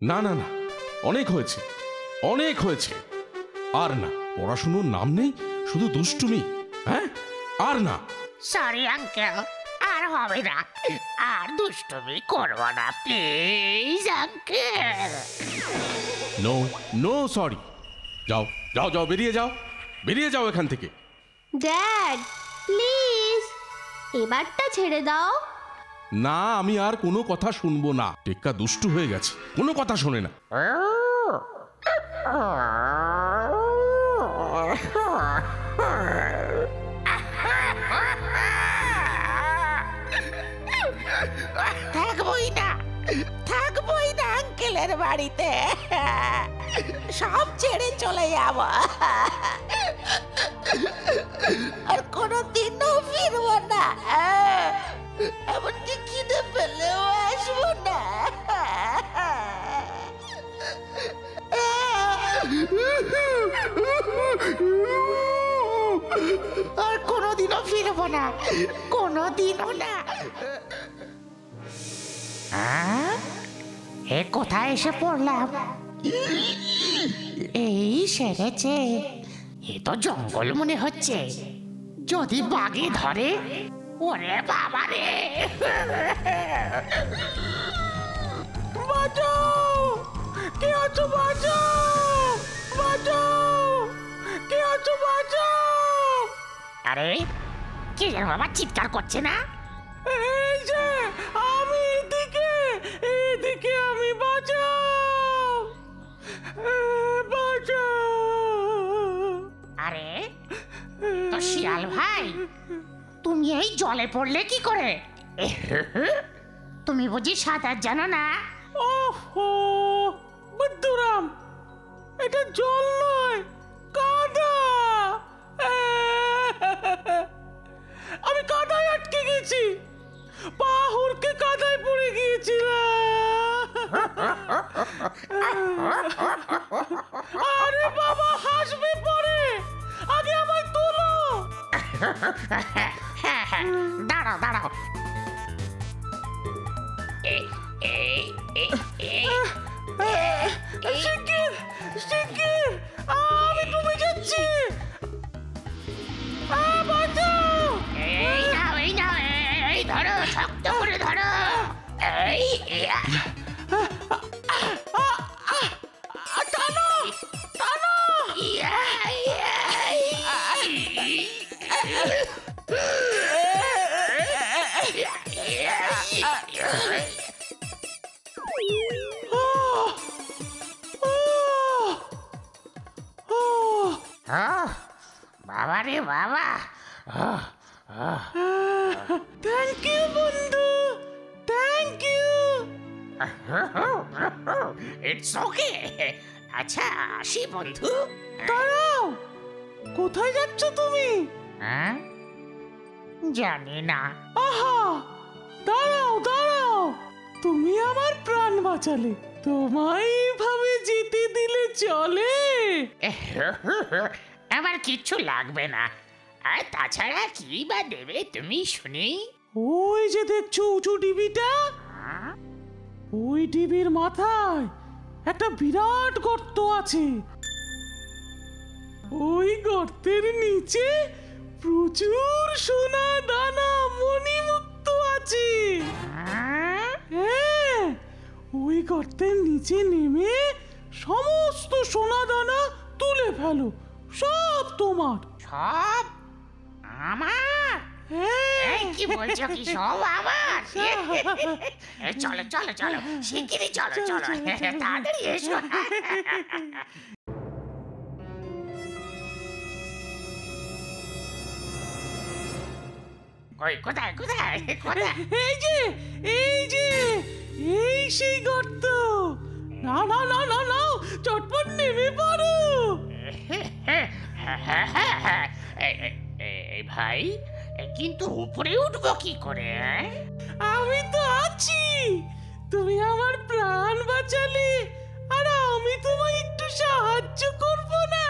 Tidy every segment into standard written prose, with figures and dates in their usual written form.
না না না, অনেক হয়েছে, অনেক হয়েছে। আর না, পড়াশুনোর নাম নেই, শুধু দুষ্টুমি। হ্যাঁ, আর না। সরি আঙ্কেল, আর হবে না, আর দুষ্টুমি করব না please uncle. No no sorry. যাও যাও যাও, বেরিয়ে যাও, বেরিয়ে যাও এখান থেকে। ড্যাড প্লিজ এবারটা ছেড়ে দাও। না, আমি আর কোনো কথা শুনবো না। টেক্কা দুষ্টু হয়ে গেছে, কোনো কথা শোনে না। থাকবই না, থাকবই না আঙ্কেলের বাড়িতে, সব ছেড়ে চলে যাব, আর কোনোদিনও ফিরবো না, এমনকি খিদে পেলেও আসবো না। আর কোনোদিনও ফিরবো না, কোনোদিনও না। এ কোথায় এসে পড়লাম? এই সেরেছে, এ তো জঙ্গল মনে হচ্ছে, যদি বাঘে ধরে, ওরে বাবা রে! বাঁচাও, কে আছো? বাঁচাও, বাঁচাও, কে আছো? বাঁচাও! আরে কে যেন বাবা চিৎকার করছে না? এই যে আমি, এদিকে, এদিকে আমি, বাঁচাও, বাঁচাও! আরে তো শিয়াল ভাই, তুমি এই জলে পড়লে কি করে? তুমি বুঝি সাঁতার জানো না? ওহো বুদ্ধুরাম, এটা জল নয়, কাদা। আমি কাদায় আটকে গেছি, পা হুড়কে কাদায় পড়ে গিয়েছিলাম। আরে বাবা, হাসবে পরে, আগে আমায় তোলো। দাঁড়াও দাঁড়াও, শিগগির শিগগির, আমি ডুবে যাচ্ছি, বাঁচাও! এই নাও, এই নাও, এই ধরো, শক্ত করে ধরো। এই টানো টানো। বাবা রে বাবা, থ্যাংক ইউ বন্ধু, থ্যাংক ইউ। It's okay. আচ্ছা আসি বন্ধু। দাঁড়াও, কোথায় যাচ্ছ তুমি? জানি না। আহা, দাঁড়াও দাঁড়াও, তুমি আমার প্রাণ বাঁচালে, তোমায় এইভাবে যেতে দিলে চলে? আমার কিচ্ছু লাগবে না, আর তাছাড়া কি বা দেবে তুমি শুনি? ওই যে দেখছো উঁচু ডিবিটা, ওই ডিবির মাথায় একটা বিরাট গর্ত আছে, ওই গর্তের নিচে প্রচুর সোনা দানা মণিমুক্ত আছে। হ্যাঁ, ওই গর্তের নিচে নেমে সমস্ত সোনা দানা তুলে ফেলো, সব তোমার। সব আমার? হ্যাঁ। কি বলছো, কি সব আমার? চলো চলো চলো, শিগগিরই চলো চলো, তাড়াতাড়ি এসো। কই, কোথায় কোথায় কোথায়? এই যে, এই যে, এই সেই গর্ত। না না না না না, চটপট নেমে পড়ো। এই ভাই, কিন্তু উপরে উঠবো কি করে? আমি তো আছি, তুমি আমার প্রাণ বাঁচালে, আর আমি তোমায় একটু সাহায্য করব না?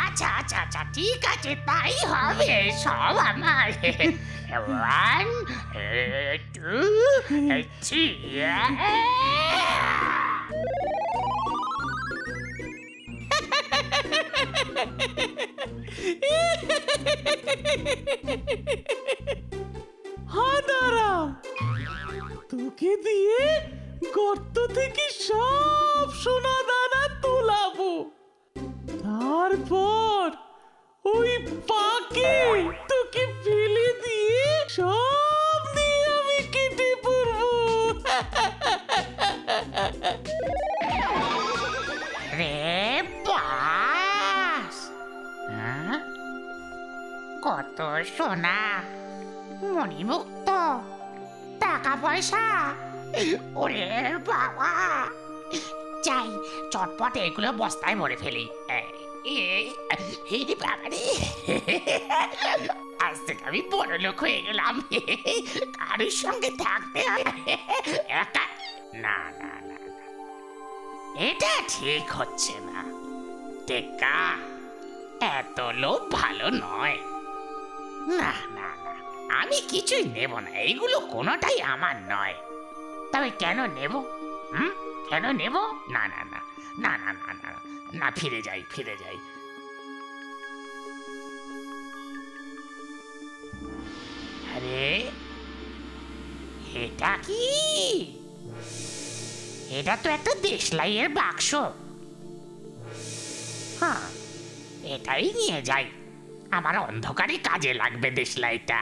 আচ্ছা আচ্ছা আচ্ছা ঠিক আছে তাই হবে সব আমার 1 2 হাদারাম, তোকে দিয়ে গর্ত থেকে সব সোনা দানা তোলাবো, তারপর ওই পাকে তোকে ফেলে দিয়ে সব দিয়ে আমি কেটে পড়বো। রে বাস কত সোনা মণিমুক্ত টাকা পয়সা ওরে বাবা চাই চটপট এগুলো বস্তায় ভরে ফেলি আজ থেকে আমি বড় লোক হয়ে গেলাম কারোর সঙ্গে থাকতে একা না না না এটা ঠিক হচ্ছে না টেকা এত লোভ ভালো নয় না না না আমি কিছুই নেব না এইগুলো কোনোটাই আমার নয় তবে কেন নেব কেন নেব না না না না না না না না ফিরে যাই আরে এটা কি এটা তো একটা দেশলাইয়ের বাক্স হ্যাঁ এটাই নিয়ে যাই আমার অন্ধকারে কাজে লাগবে দেশলাইটা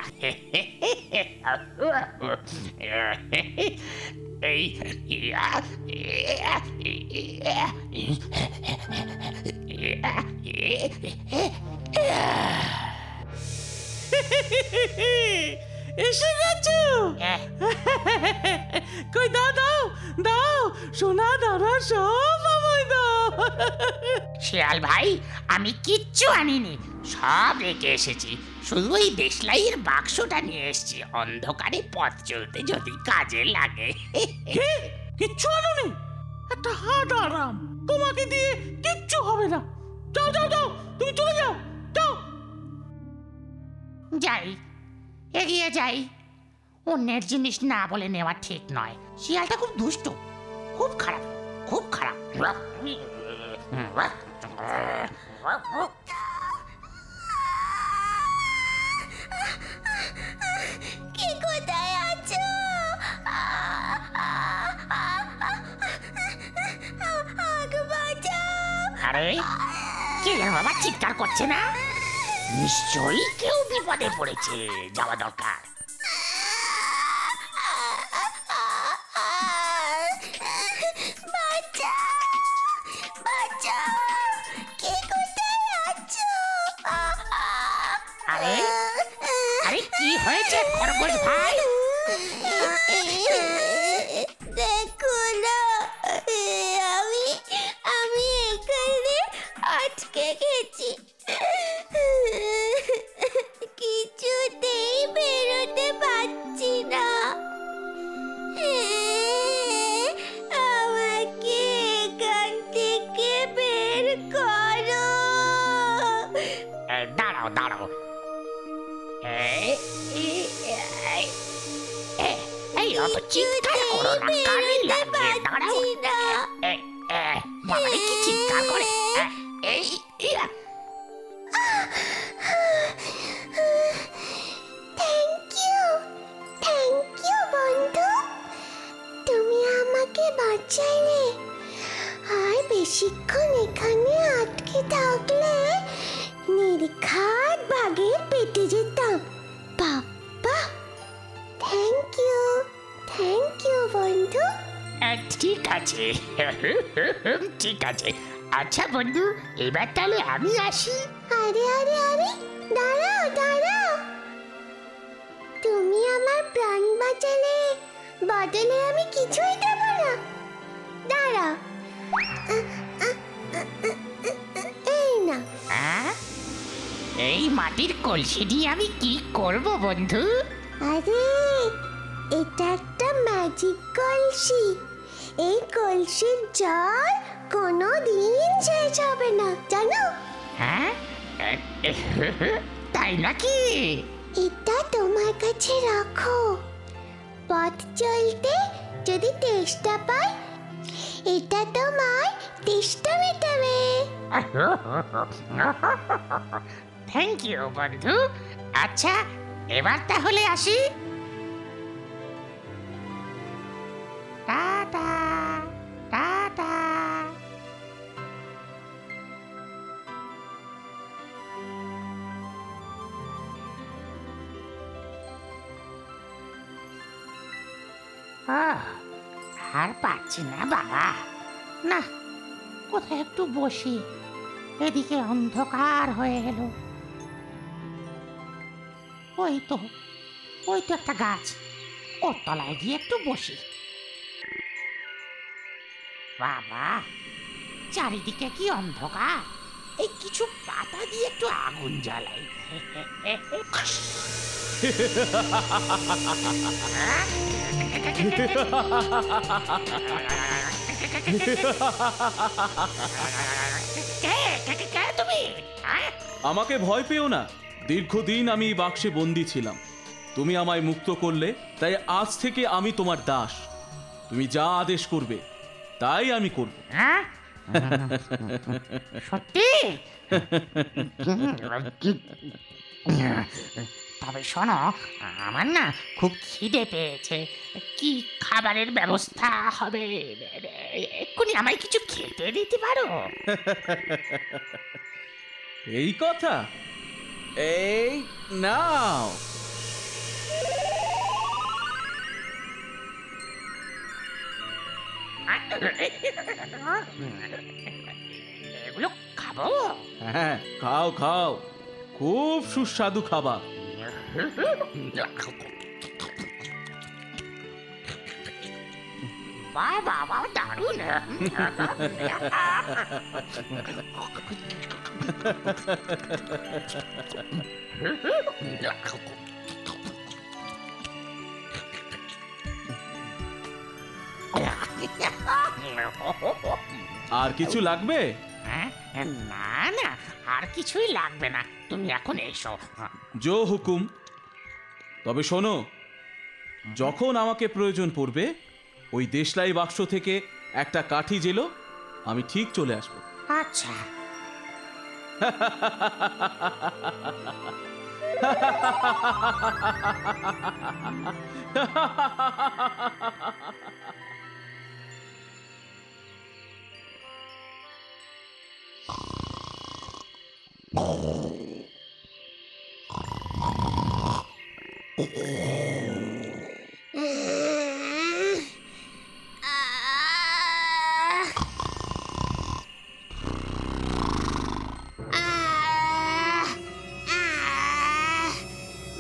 এই এসে গেছো? কই দাও দাও দাও, সোনা দানা সব আমায় দাও। শিয়াল ভাই আমি কিচ্ছু আনিনি সব রেখে এসেছি শুধু এই দেশলাইয়ের বাক্সটা নিয়ে এসেছি অন্ধকারে পথ চলতে যদি কাজে লাগে কে? কিচ্ছু আনোনি? একটা হাদারাম, তোমাকে দিয়ে কিচ্ছু হবে না। যাও যাও যাও, তুমি চলে যাও যাও। যাই এগিয়ে যাই অন্যের জিনিস না বলে নেওয়া ঠিক নয় শিয়ালটা খুব দুষ্ট খুব খারাপ খুব খারাপ কে কোথায় আছো? আগে বাঁচাও। আরে কে যেন বাবা চিৎকার করছে না নিশ্চয়ই কেউ বিপদে পড়েছে যাওয়া দরকার আরে আরে কি হয়েছে খরগোশ ভাই দেখো না আমি এখানে আটকে গেছি কিছুতেই বেরোতে পারছি না আমাকে এখান থেকে বের করো দাঁড়াও দাঁড়াও এই অত চিৎকার করো না কানে লাগে দাঁড়াও বাবা কি চিৎকার করে এই থ্যাংক ইউ বন্ধু, তুমি আমাকে বাঁচালে। আর বেশিক্ষণ এখানে আটকে থাকলে নির্ঘাত বাঘের পেটে যেতাম। বাবা থ্যাংক ইউ বন্ধু। ঠিক আছে ঠিক আছে আচ্ছা বন্ধু এবার তাহলে আমি আসি আরে দাঁড়াও তুমি আমার প্রাণ বাঁচালে বদলে আমি কিছুই দেব না। দাঁড়াও এই না এই মাটির কলসি দিয়ে আমি কি করব বন্ধু আরে এটা একটা ম্যাজিক কলসি। এই কলসির জল কোনো দিন শেষ হবে না জানো। হ্যাঁ তাই নাকি? এটা তোমার কাছে রাখো। পথ চলতে যদি তেষ্টা পায়, এটা তোমার তেষ্টা মেটাবে। থ্যাংক ইউ বন্ধু। আচ্ছা এবার তাহলে আসি। Tata tata. আর পাচ্ছি না বাবা। না, কোথায় একটু বসি। এদিকে অন্ধকার হয়ে গেল। ওই তো একটা গাছ, ওর তলায় গিয়ে একটু বসি। বাবা, চারিদিকে কি অন্ধকার। এই কিছু পাতা দিয়ে একটু আগুন জ্বালাই। তুমি আমাকে ভয় পেও না। দীর্ঘদিন আমি এই বাক্সে বন্দী ছিলাম, তুমি আমায় মুক্ত করলে, তাই আজ থেকে আমি তোমার দাস। তুমি যা আদেশ করবে তাই আমি করব। সত্যি? তবে শোনো, আমার না খুব খিদে পেয়েছে। কি খাবারের ব্যবস্থা হবে? এক্ষুনি আমায় কিছু খেতে দিতে পারো? এই কথা, এই নাও। এগুলো খাবো? হ্যাঁ, খাও খাও, খুব সুস্বাদু খাবার। বাবা বাবা, দারুণ। আর কিছু লাগবে? না না, আর কিছুই লাগবে না। তুমি এখন এসো। জো হুকুম। তবে শোনো, যখন আমাকে প্রয়োজন পড়বে, ওই দেশলাই বাক্স থেকে একটা কাঠি জেলো, আমি ঠিক চলে আসবো। আচ্ছা।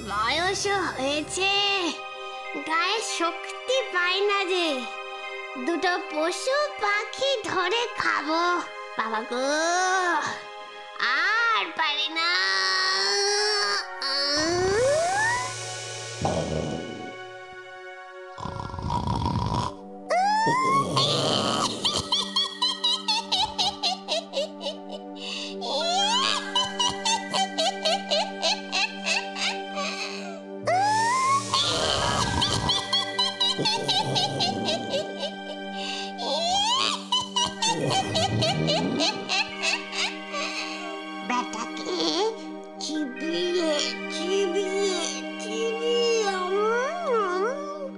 বয়স হয়েছে, গায়ে শক্তি পাই না যে। দুটো পশু পাখি ধরে খাবো। বাবা গো, আর পারি না। বেটাকে চিবিয়ে চিবিয়ে চিবিয়ে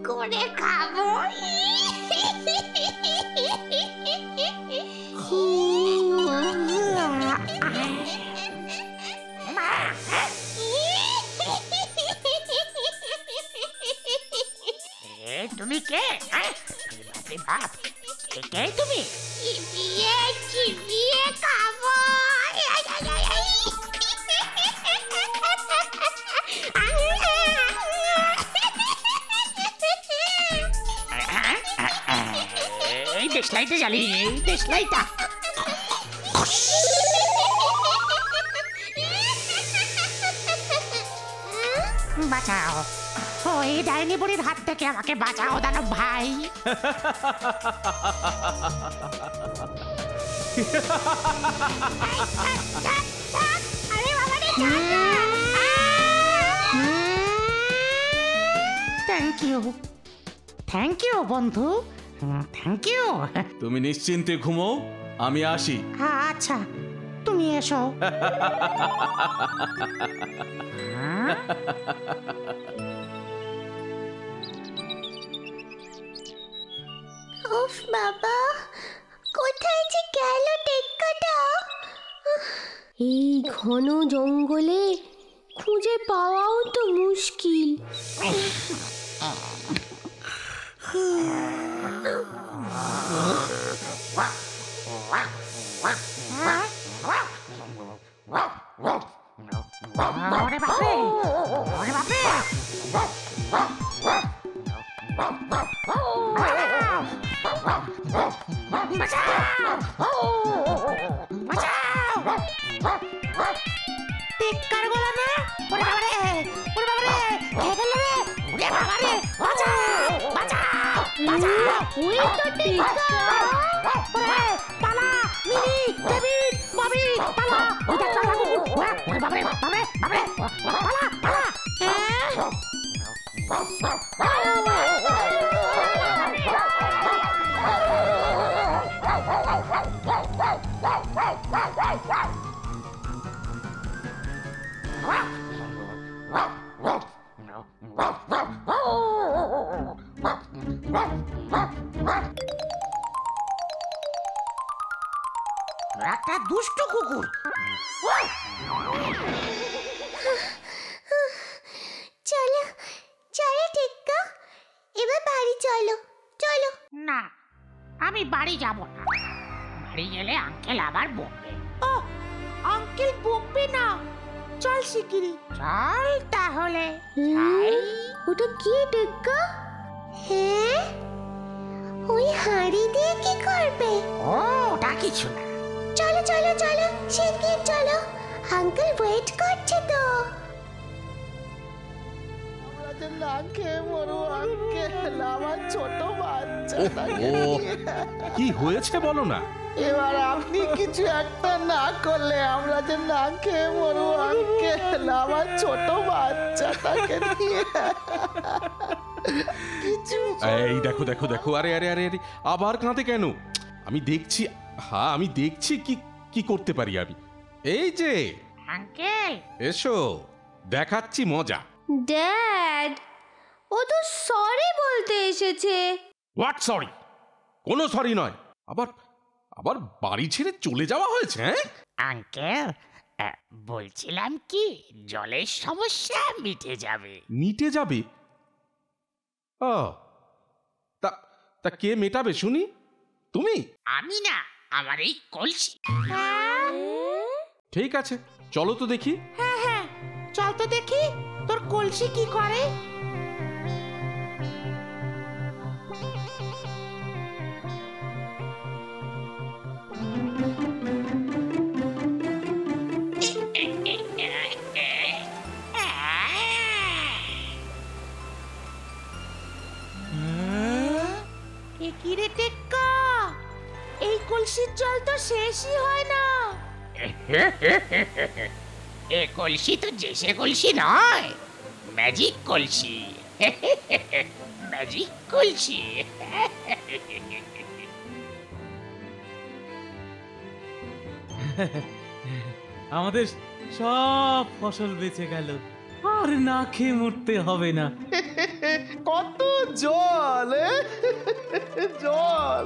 করে খাবো। তুমি কে? বাপ, কে তুমি? চিবিয়ে চিবিয়ে খাবো। এই দেশলাইটা জ্বালি, এই দেশলাইটা। বাঁচাও, ওই ডাইনি বুড়ির হাত থেকে আমাকে বাঁচাও দানব ভাই। আরে বাবা রে থ্যাংক ইউ বন্ধু, থ্যাংক ইউ। তুমি নিশ্চিন্তে ঘুমো, আমি আসি। আচ্ছা, তুমি এসো। উফ বাবা, কোথায় যে গেল টেক্কাটা? এই ঘন জঙ্গলে খুঁজে পাওয়াও তো মুশকিল। ওরে বাপরে, ওরে বাপরে। টিক্কার গলা না? ওরে বাবারে, ওরে বাবারে, খেয়ে ফেললো রে। ওরে বাবারে, বাঁচাও, বাঁচাও, বাঁচাও। ওই তো টেক্কা। ওরে, পালা, মিনি, ডেভিড, ববি, পালা। ওটা পালা কুকুর। ওরে বাবারে, বাবারে, বাবারে, পালা, পালা। একটা দুষ্ট কুকুর। চলো চলো টেক্কা, এবার বাড়ি চলো চলো। না, আমি বাড়ি যাব না। বাড়ি গেলে আঙ্কেল আবার বকবে। ও, আঙ্কেল বকবে না। চল শিগগিরি, চল তাহলে। ওটা কি টেক্কা? হ্যাঁ, ওই হাঁড়ি দিয়ে কি করবে? ও, ওটা কিছু না। চলো চলো চলো, শিগগির চলো, আঙ্কেল ওয়েট করছে তো। ওহো, কি হয়েছে বলো না? এবার আপনি কিছু একটা না করলে আমরা যে না খেয়ে মরু আঙ্কেল, আমার ছোট বাচ্চাটাকে নিয়ে। এই দেখো দেখো দেখো, আরে আরে আরে আরে, আবার কাঁদে কেন? আমি দেখছি, হ্যাঁ আমি দেখছি কি কি করতে পারি আমি। এই যে আঙ্কেল, এসো, দেখাচ্ছি মজা। ড্যাড, ও তো সরি বলতে এসেছে। What sorry? কোনো সরি নয়। আবার আবার বাড়ি ছেড়ে চলে যাওয়া হয়েছে? হ্যাঁ আঙ্কেল, বলছিলাম কি জলের সমস্যা মিটে যাবে। মিটে যাবে? ও, তা তা কে মেটাবে শুনি? তুমি? আমি না, আমার এই কলসি। ঠিক আছে, চলো তো দেখি। হ্যাঁ হ্যাঁ, চল তো দেখি তোর কলসি কি করে। কি রে টেক্কা, এই কলসির জল তো শেষই হয় না। এ কলসি তো জেসে কলসি নয়, ম্যাজিক কলসি। ম্যাজিক কলসি। আমাদের সব ফসল বেঁচে গেল, আর না খেয়ে মরতে হবে না। কত জল, জল।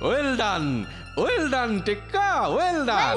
ওয়েল ডান টেক্কা, ওয়েল ডান।